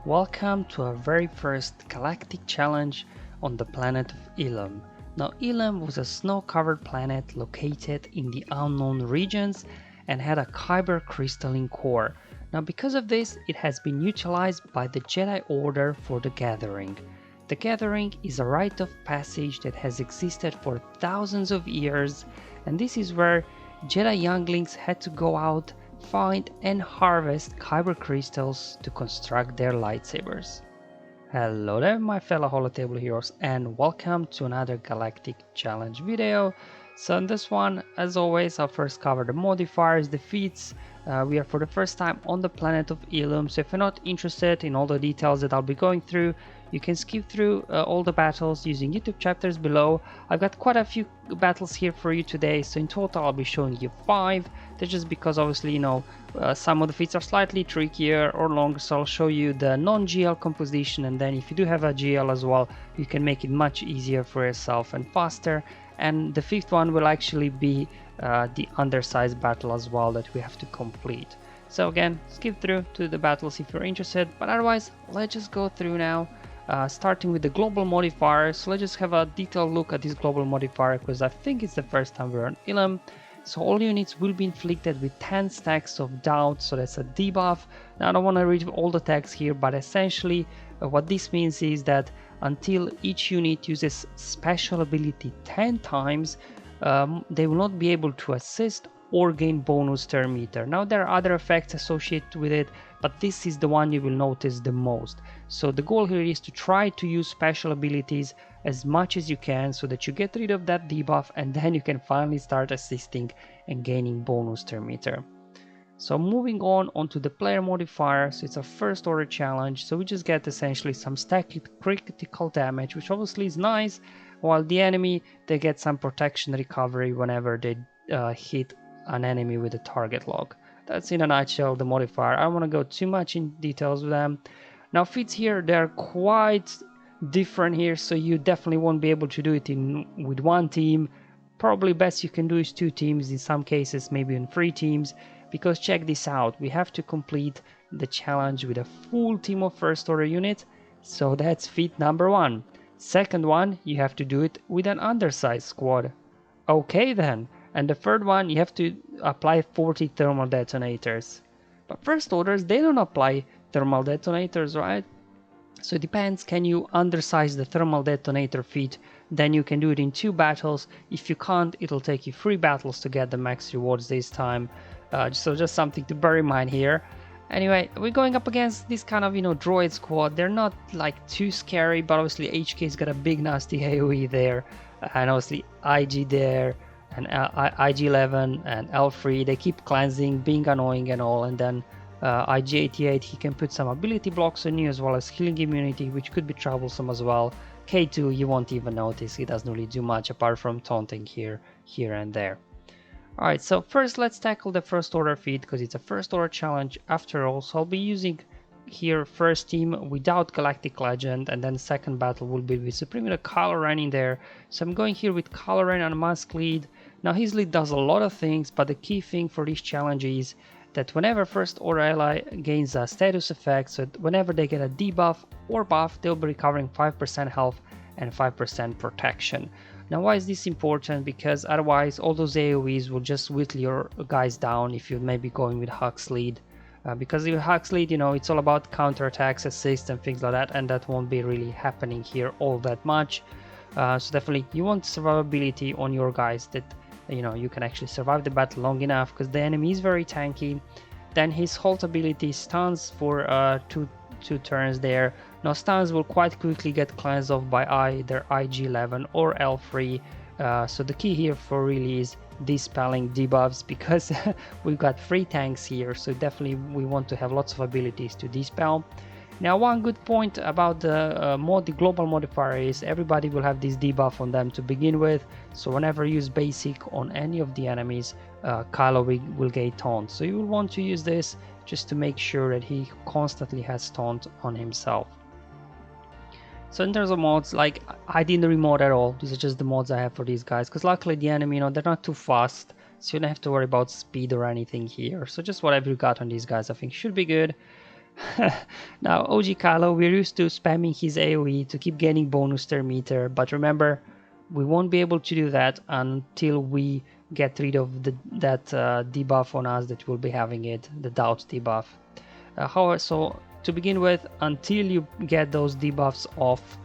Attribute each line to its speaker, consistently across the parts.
Speaker 1: Welcome to our very first Galactic challenge on the planet of Ilum. Now Ilum was a snow-covered planet located in the unknown regions and had a kyber crystalline core. Now because of this, it has been utilized by the Jedi Order for the Gathering. The Gathering is a rite of passage that has existed for thousands of years, and this is where Jedi younglings had to go out, find and harvest kyber crystals to construct their lightsabers. Hello there my fellow holotable heroes and welcome to another Galactic Challenge video. So in this one, as always, I'll first cover the modifiers, the feats. We are for the first time on the planet of Ilum, so if you're not interested in all the details that I'll be going through, you can skip through all the battles using YouTube chapters below. I've got quite a few battles here for you today, so in total I'll be showing you 5. That's just because obviously, some of the feats are slightly trickier or longer, so I'll show you the non-GL composition, and then if you do have a GL as well, you can make it much easier for yourself and faster. And the 5th one will actually be the Undersize battle as well that we have to complete. So again, skip through to the battles if you're interested, but otherwise let's just go through now. Starting with the global modifier, so let's just have a detailed look at this global modifier because I think it's the first time we're on Ilum. So all units will be inflicted with 10 stacks of doubt, so that's a debuff. Now I don't want to read all the text here, but essentially what this means is that until each unit uses special ability 10 times, they will not be able to assist or gain bonus turn meter. Now there are other effects associated with it, but this is the one you will notice the most. So the goal here is to try to use special abilities as much as you can so that you get rid of that debuff and then you can finally start assisting and gaining bonus turn meter. So moving on onto the player modifier, so it's a first order challenge, so we just get essentially some stacked critical damage, which obviously is nice, while the enemy, they get some protection recovery whenever they hit an enemy with a target lock. That's in a nutshell the modifier. I don't want to go too much in details with them. Now feats here, they're quite different here, so you definitely won't be able to do it with one team. Probably best you can do is 2 teams, in some cases maybe in 3 teams, because check this out, we have to complete the challenge with a full team of first order units, so that's feat number 1. Second one, you have to do it with an undersize squad. Okay then. And the third one, you have to apply 40 thermal detonators. But first orders, they don't apply thermal detonators, right? So it depends, can you undersize the thermal detonator feat? Then you can do it in 2 battles. If you can't, it'll take you 3 battles to get the max rewards this time. So just something to bear in mind here. Anyway, we're going up against this kind of, droid squad. They're not like too scary, but obviously HK's got a big nasty AoE there. And obviously IG there. And IG11 and L3, they keep cleansing, being annoying and all, and then IG88, he can put some ability blocks on you as well as healing immunity, which could be troublesome as well. K2, you won't even notice, he doesn't really do much apart from taunting here and there. Alright, so first let's tackle the first order feat, because it's a first order challenge after all, so I'll be using here first team without Galactic Legend, and then second battle will be with Supreme with a Kylo Ren in there. So I'm going here with Kylo Ren on Mask Lead. Now his lead does a lot of things, but the key thing for this challenge is that whenever first order ally gains a status effect, so whenever they get a debuff or buff, they'll be recovering 5% health and 5% protection. Now why is this important? Because otherwise all those AoEs will just whittle your guys down if you're maybe going with Hux lead. Because with Hux lead, it's all about counterattacks, assists and things like that, and that won't be really happening here all that much. So definitely you want survivability on your guys, that you can actually survive the battle long enough, because the enemy is very tanky. Then his halt ability stuns for two turns there. Now stuns will quite quickly get cleansed off by either IG11 or L3. So the key here for really is dispelling debuffs, because we've got 3 tanks here, so definitely we want to have lots of abilities to dispel. Now one good point about the global modifier is everybody will have this debuff on them to begin with, so whenever you use basic on any of the enemies, Kylo will gain taunt. So you will want to use this just to make sure that he constantly has taunt on himself. So in terms of mods, like, I didn't remod at all. These are just the mods I have for these guys, because luckily the enemy, they're not too fast, so you don't have to worry about speed or anything here. So just whatever you got on these guys I think should be good. Now OG Kylo, we're used to spamming his AoE to keep getting bonus turn meter, but remember, we won't be able to do that until we get rid of that debuff on us that will be having it, the doubt debuff. However, so to begin with, until you get those debuffs off,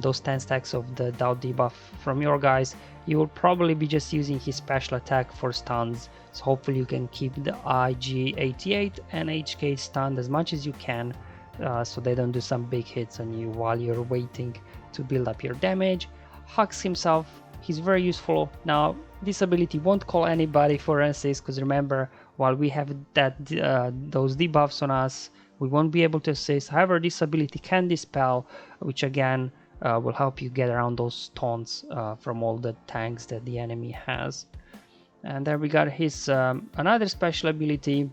Speaker 1: those 10 stacks of the doubt debuff from your guys, you will probably be just using his special attack for stuns. So hopefully you can keep the IG88 and HK stunned as much as you can, so they don't do some big hits on you while you're waiting to build up your damage. Hux himself, he's very useful. Now this ability won't call anybody for assist, because remember, while we have those debuffs on us, we won't be able to assist. However, this ability can dispel, which again will help you get around those taunts from all the tanks that the enemy has. And there we got his another special ability.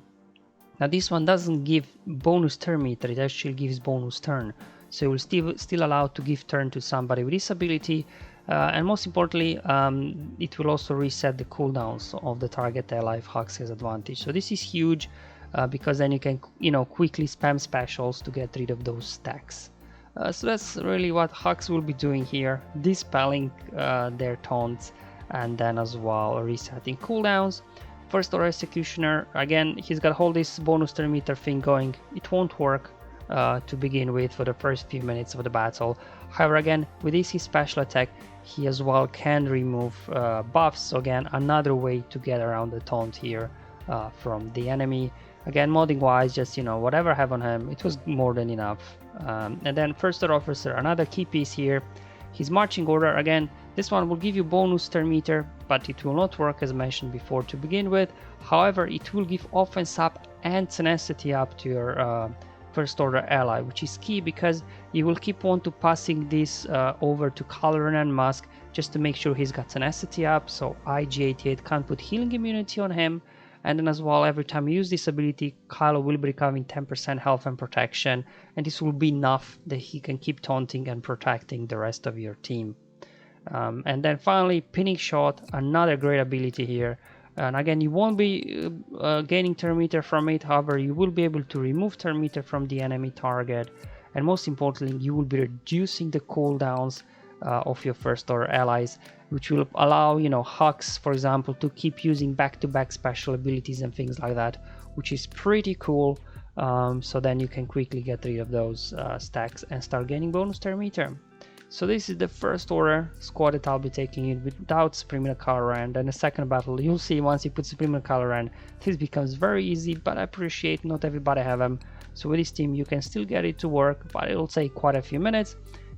Speaker 1: Now this one doesn't give bonus turn meter, it actually gives bonus turn. So you'll still allowed to give turn to somebody with this ability. And most importantly, it will also reset the cooldowns of the target ally if Hux has advantage. So this is huge, because then you can, quickly spam specials to get rid of those stacks. So that's really what Hux will be doing here, dispelling their taunts, and then as well resetting cooldowns. First order executioner, again, he's got all this bonus turn meter thing going. It won't work to begin with for the first few minutes of the battle. However, again, with his special attack, he as well can remove buffs. So again, another way to get around the taunt here from the enemy. Again, modding wise, just whatever I have on him, it was more than enough. And then first order officer, another key piece here. His marching order, again, this one will give you bonus turn meter, but it will not work as mentioned before to begin with. However, it will give offense up and tenacity up to your first order ally, which is key because you will keep on to passing this over to Caloran and Musk just to make sure he's got tenacity up, so IG88 can't put healing immunity on him. And then as well, every time you use this ability, Kylo will be recovering 10% health and protection, and this will be enough that he can keep taunting and protecting the rest of your team. And then finally, pinning shot, another great ability here. And again, you won't be gaining turn meter from it, however, you will be able to remove turn meter from the enemy target. And most importantly, you will be reducing the cooldowns of your first order allies, which will allow, Hux, for example, to keep using back-to-back special abilities and things like that, which is pretty cool. So then you can quickly get rid of those stacks and start gaining bonus turn meter. So this is the first order squad that I'll be taking in without Subliminal Caloran. And the second battle, you'll see once you put Subliminal Caloran, this becomes very easy, but I appreciate not everybody have them. So with this team, you can still get it to work, but it'll take quite a few minutes.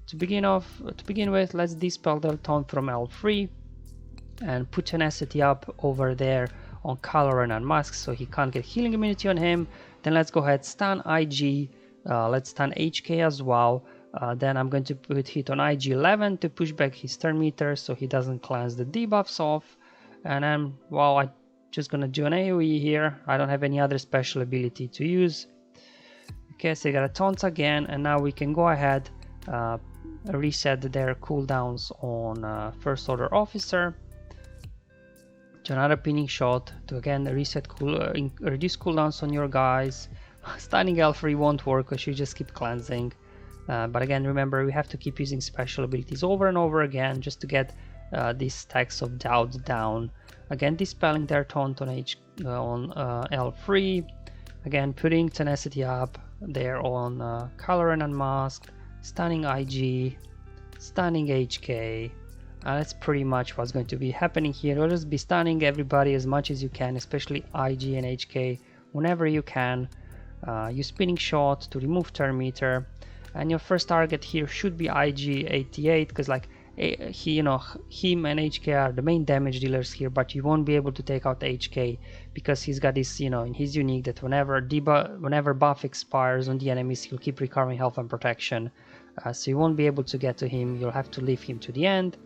Speaker 1: To begin with, let's dispel the taunt from L3 and put tenacity up over there on Caloran and Musk, so he can't get healing immunity on him. Then let's go ahead, stun IG, let's stun HK as well. Then I'm going to put hit on IG11 to push back his turn meter so he doesn't cleanse the debuffs off. And then, well, I'm just gonna do an AoE here. I don't have any other special ability to use. Okay, so I got a taunt again, and now we can go ahead, reset their cooldowns on first order officer. To another pinning shot to again reset reduce cooldowns on your guys. Stunning L3 won't work because you just keep cleansing. But again, remember, we have to keep using special abilities over and over again just to get these stacks of doubt down. Again, dispelling their taunt on L3. Again, putting tenacity up there on Caloran and Mask. Stunning IG. Stunning HK. That's pretty much what's going to be happening here. You'll just be stunning everybody as much as you can, especially IG and HK, whenever you can. Use spinning shot to remove turn meter. And your first target here should be IG88, because like him and HK are the main damage dealers here, but you won't be able to take out HK because he's got this, in his unique that whenever buff expires on the enemies, he'll keep recovering health and protection. So you won't be able to get to him. You'll have to leave him to the end.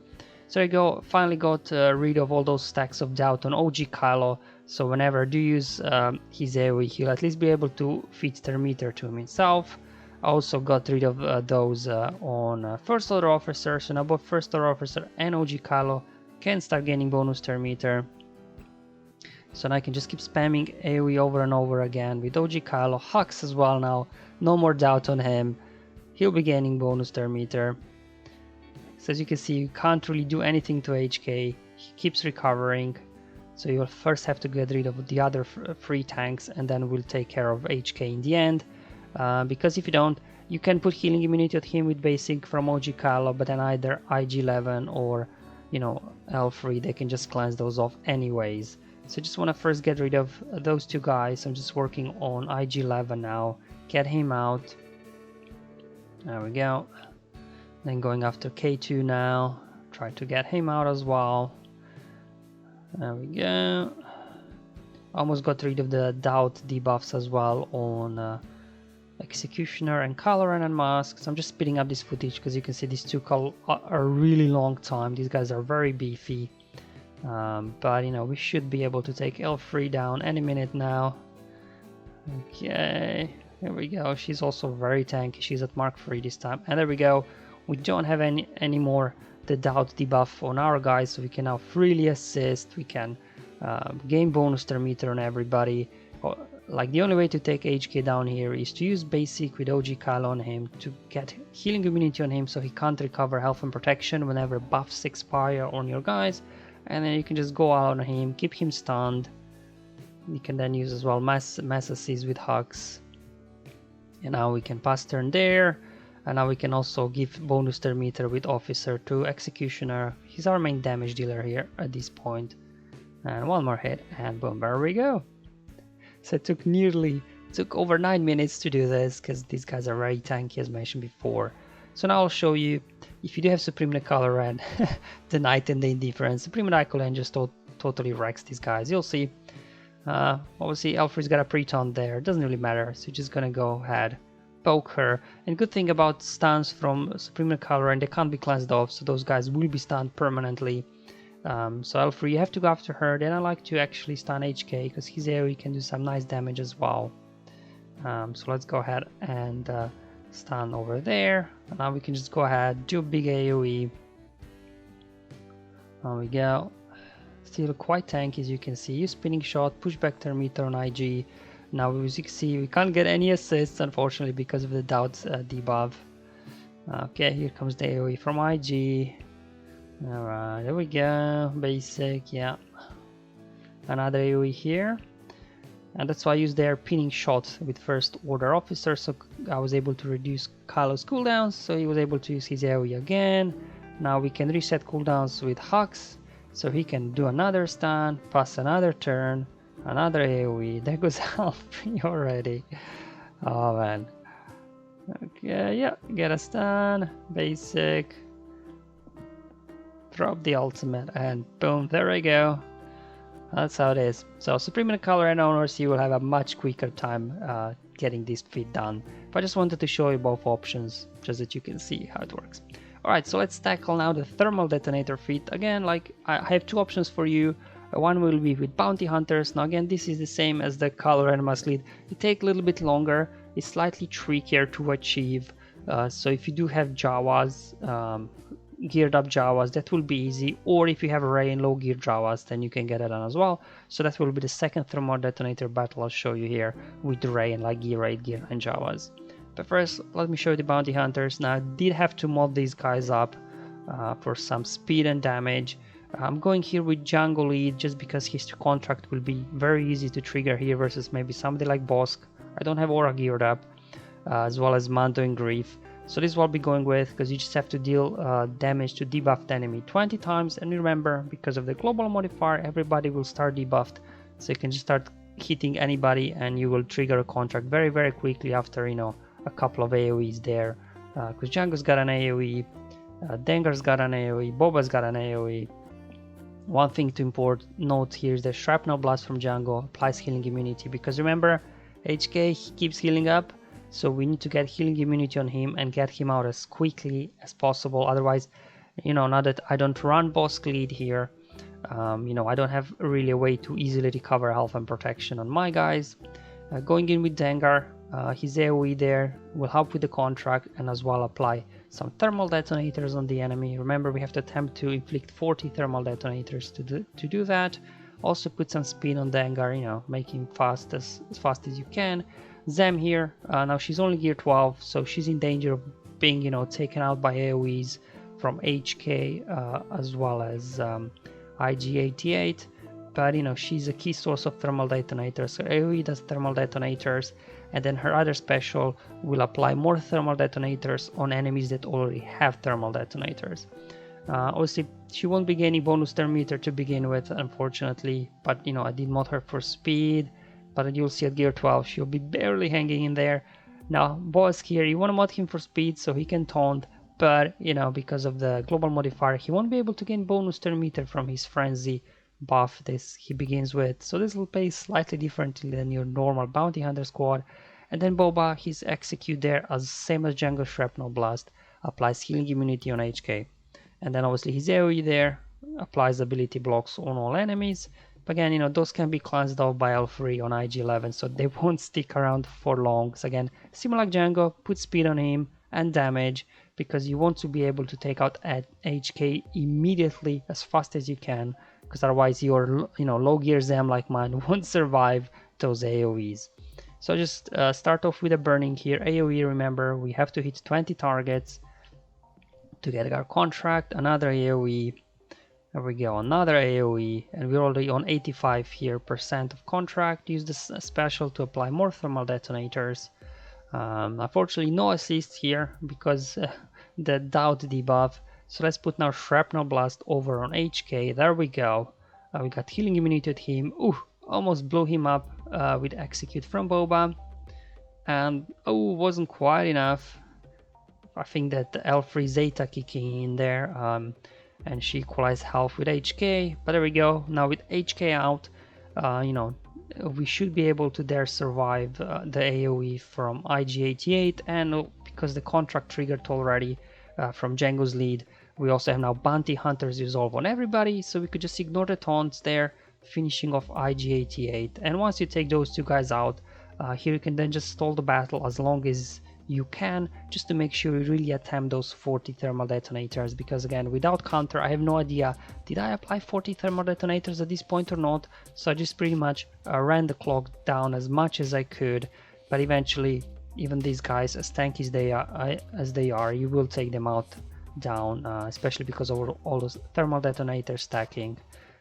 Speaker 1: So you go, finally got rid of all those stacks of doubt on OG Kylo. So whenever I do use his AoE, he'll at least be able to feed turn meter to himself. I also got rid of those on first order officer, so now both first order officer and OG Kylo can start gaining bonus turn meter. So now I can just keep spamming AoE over and over again with OG Kylo, Hux as well now, no more doubt on him. He'll be gaining bonus turn meter. So as you can see, you can't really do anything to HK, he keeps recovering. So you'll first have to get rid of the other free tanks and then we'll take care of HK in the end. Because if you don't, you can put healing immunity on him with basic from OG Kylo, but then either IG-11 or, you know, L3, they can just cleanse those off anyways. So I just want to first get rid of those two guys. I'm just working on IG-11 now, get him out. There we go. Then going after K2 now, try to get him out as well. There we go. Almost got rid of the doubt debuffs as well on Executioner and Caloran and Mask. So I'm just speeding up this footage because you can see these two are a really long time. These guys are very beefy. But you know, we should be able to take L3 down any minute now. Okay, here we go. She's also very tanky. She's at Mark 3 this time. And there we go. We don't have any more the doubt debuff on our guys, so we can now freely assist. We can gain bonus turn meter on everybody. Like the only way to take HK down here is to use basic with OG Kylo on him to get healing immunity on him so he can't recover health and protection whenever buffs expire on your guys. And then you can just go out on him, keep him stunned. You can then use as well mass assist with Hux. And now we can pass turn there. And now we can also give bonus turn meter with Officer to Executioner. He's our main damage dealer here at this point. And one more hit and boom, there we go. So it took over 9 minutes to do this because these guys are very tanky as mentioned before. So now I'll show you, if you do have Supreme Coloran, the Knight and the Indifference, Supreme Nicolan just totally wrecks these guys. You'll see. Obviously L3's got a pre-taunt there, it doesn't really matter, so you're just gonna go ahead, poke her. And good thing about stuns from Supreme Coloran, they can't be cleansed off, so those guys will be stunned permanently. So L3, you have to go after her. Then I like to actually stun HK because his AoE can do some nice damage as well. So let's go ahead and stun over there. And now we can just go ahead, do a big AoE. There we go. Still quite tanky as you can see. Use spinning shot, push back turn meter on IG. Now as you can see, we can't get any assists unfortunately because of the doubts debuff. Okay, here comes the AoE from IG. Alright, there we go, basic, yeah. Another AoE here. And that's why I used their pinning shot with first order officer, so I was able to reduce Kylo's cooldowns, so he was able to use his AoE again. Now we can reset cooldowns with Hux, so he can do another stun, pass another turn, another AoE. There goes L3 already. Oh man. Okay, yeah, get a stun, basic. Drop the ultimate and boom, there we go. That's how it is. So Supreme Coloran owners, you will have a much quicker time getting this feat done. But I just wanted to show you both options just that you can see how it works. Alright, so let's tackle now the thermal detonator feat. Again, like I have two options for you. One will be with bounty hunters. Now again, this is the same as the Coloran must lead. It takes a little bit longer. It's slightly trickier to achieve. So if you do have Jawas, geared up Jawas, that will be easy, or if you have Rey and low gear Jawas, then you can get it done as well. So that will be the second thermal detonator battle I'll show you here with Rey and like gear 8, gear 9 Jawas. But first, let me show you the bounty hunters. Now I did have to mod these guys up for some speed and damage. I'm going here with Django lead just because his contract will be very easy to trigger here versus maybe somebody like Bosk. I don't have Aura geared up, as well as Mando and Grief. So this is what I'll be going with, because you just have to deal damage to debuffed enemy 20 times. And remember, because of the global modifier, everybody will start debuffed. So you can just start hitting anybody and you will trigger a contract very, very quickly after, you know, a couple of AoEs there. Because Django's got an AoE, Dengar's got an AoE, Boba's got an AoE. One thing to note here is the Shrapnel Blast from Django applies healing immunity. Because remember, HK he keeps healing up. So we need to get healing immunity on him and get him out as quickly as possible. Otherwise, you know, now that I don't run Bosk lead here, you know, I don't have really a way to easily recover health and protection on my guys. Going in with Dengar, his AoE there will help with the contract and as well apply some thermal detonators on the enemy. Remember, we have to attempt to inflict 40 thermal detonators to do that. Also put some speed on Dengar, you know, make him fast as fast as you can. Zem here, now she's only gear 12, so she's in danger of being, you know, taken out by AoEs from HK as well as IG-88. But you know, she's a key source of thermal detonators, so AoE does thermal detonators, and then her other special will apply more thermal detonators on enemies that already have thermal detonators. Obviously, she won't be gaining bonus thermometer to begin with, unfortunately, but you know, I did mod her for speed, but you'll see at gear 12 she'll be barely hanging in there. Now, boss here, you want to mod him for speed so he can taunt, but you know, because of the global modifier, he won't be able to gain bonus thermometer from his frenzy buff this he begins with, so this will play slightly differently than your normal bounty hunter squad. And then Boba, his execute there as same as Django Shrapnel Blast, applies healing immunity on HK, and then obviously his AoE there applies ability blocks on all enemies. But again, you know, those can be cleansed off by L3 on IG-11, so they won't stick around for long. So again, similar like Django, put speed on him and damage, because you want to be able to take out at HK immediately as fast as you can, because otherwise your, you know, low gear Zem like mine won't survive those AoEs. So just start off with a burning here. AoE, remember, we have to hit 20 targets to get our contract. Another AoE, there we go, another AoE, and we're already on 85% here of contract. Use this special to apply more thermal detonators. Unfortunately no assist here because the doubt debuff. So let's put now Shrapnel Blast over on HK. There we go. We got healing immunity to him. Ooh, almost blew him up with execute from Boba. And oh, wasn't quite enough. I think that the L3 Zeta kicking in there, and she equalized health with HK. But there we go. Now with HK out, you know, we should be able to there survive the AoE from IG-88, and because the contract triggered already from Django's lead, we also have now Bounty Hunters resolve on everybody, so we could just ignore the taunts there, finishing off IG-88. And once you take those two guys out, here you can then just stall the battle as long as you can, just to make sure you really attempt those 40 thermal detonators, because again, without counter I have no idea did I apply 40 thermal detonators at this point or not, so I just pretty much ran the clock down as much as I could. But eventually, even these guys, as tanky as they are, you will take them out down, especially because of all those thermal detonators stacking.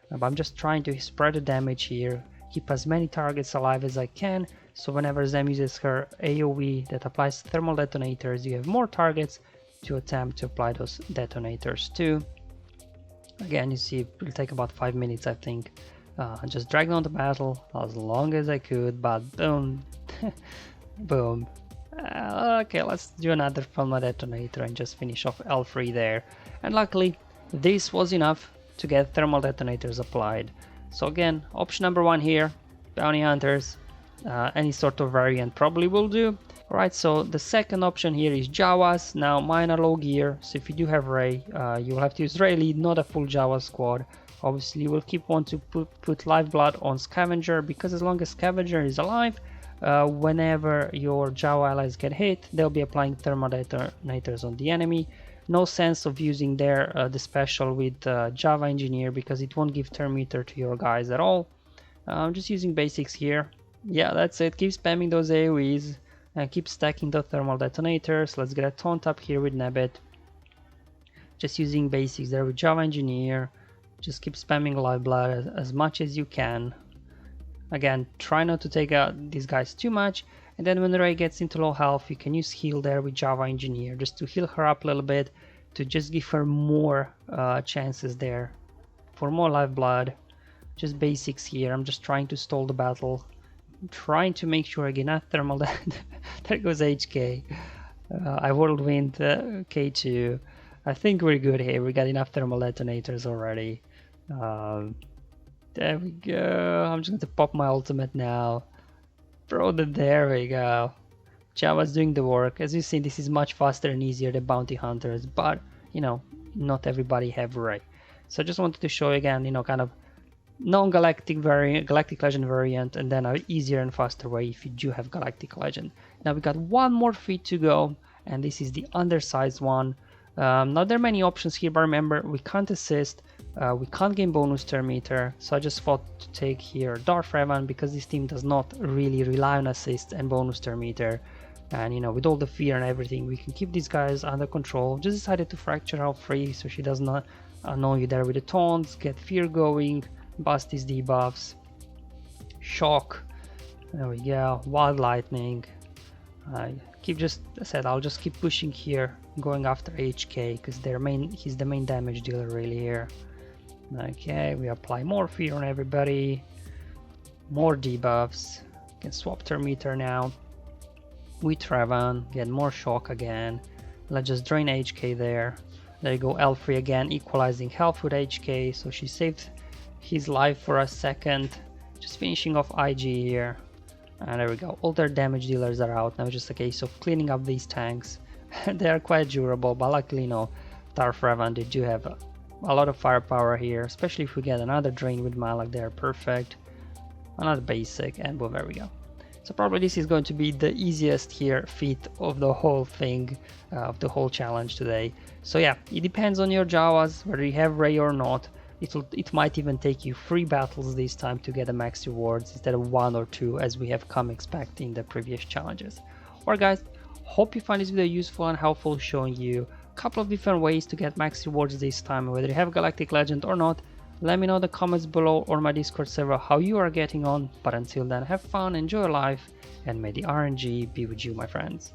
Speaker 1: But I'm just trying to spread the damage here, keep as many targets alive as I can, so whenever Zem uses her AoE that applies thermal detonators, you have more targets to attempt to apply those detonators to. Again, you see, it will take about 5 minutes, I think. Just dragged on the battle as long as I could, but boom, boom. Okay, let's do another thermal detonator and just finish off L3 there. And luckily, this was enough to get thermal detonators applied. So again, option number one here, bounty hunters, any sort of variant probably will do. Alright, so the second option here is Jawas. Now mine are low gear, so if you do have Rey, you will have to use Rey lead, not a full Jawas squad. Obviously you will keep want to put Lifeblood on Scavenger, because as long as Scavenger is alive, whenever your Jawa allies get hit, they'll be applying thermal detonators on the enemy. No sense of using there the special with Java Engineer, because it won't give thermometer to your guys at all. I'm just using basics here. Yeah, that's it. Keep spamming those AoEs and keep stacking the thermal detonators. Let's get a taunt up here with Nebbit. Just using basics there with Java Engineer. Just keep spamming Lifeblood as much as you can. Again, try not to take out these guys too much, and then when Rey gets into low health, you can use heal there with Java Engineer just to heal her up a little bit, to just give her more chances there for more Lifeblood. Just basics here. I'm just trying to stall the battle. I'm trying to make sure I get enough thermal. There goes HK. I whirlwind K2. I think we're good here. We got enough thermal detonators already. There we go. I'm just going to pop my ultimate now. There we go. Java's doing the work. As you see, this is much faster and easier than bounty hunters, but you know, not everybody have Rey. So I just wanted to show you again, you know, kind of non-galactic variant, galactic legend variant, and then an easier and faster way if you do have galactic legend. Now we got one more feat to go, and this is the undersized one. Now there are many options here, but remember, we can't assist, We can't gain bonus turn meter, so I just thought to take here Darth Revan because this team does not really rely on assists and bonus turn meter. And you know, with all the fear and everything, we can keep these guys under control. Just decided to fracture her free so she does not annoy you there with the taunts, get fear going, bust these debuffs, shock. There we go, wild lightning. Keep just I said I'll just keep pushing here, going after HK because he's the main damage dealer really here. Okay, we apply more fear on everybody, more debuffs. Can swap turn meter now with Revan, get more shock again. Let's just drain HK there. There you go, L3 again, equalizing health with HK, so she saved his life for a second. Just finishing off IG here. And there we go, all their damage dealers are out. Now it's just a case of cleaning up these tanks. They are quite durable, but luckily, you know, Darth Revan, they do have a lot of firepower here, especially if we get another drain with Malak there. Perfect. Another basic, and boom, there we go. So probably this is going to be the easiest here feat of the whole thing, of the whole challenge today. So yeah, it depends on your Jawas, whether you have Rey or not. It might even take you 3 battles this time to get the max rewards instead of 1 or 2 as we have come expecting in the previous challenges. Alright guys, hope you find this video useful and helpful, showing you a couple of different ways to get max rewards this time, whether you have Galactic Legend or not. Let me know in the comments below or my Discord server how you are getting on, but until then, have fun, enjoy your life, and may the RNG be with you, my friends.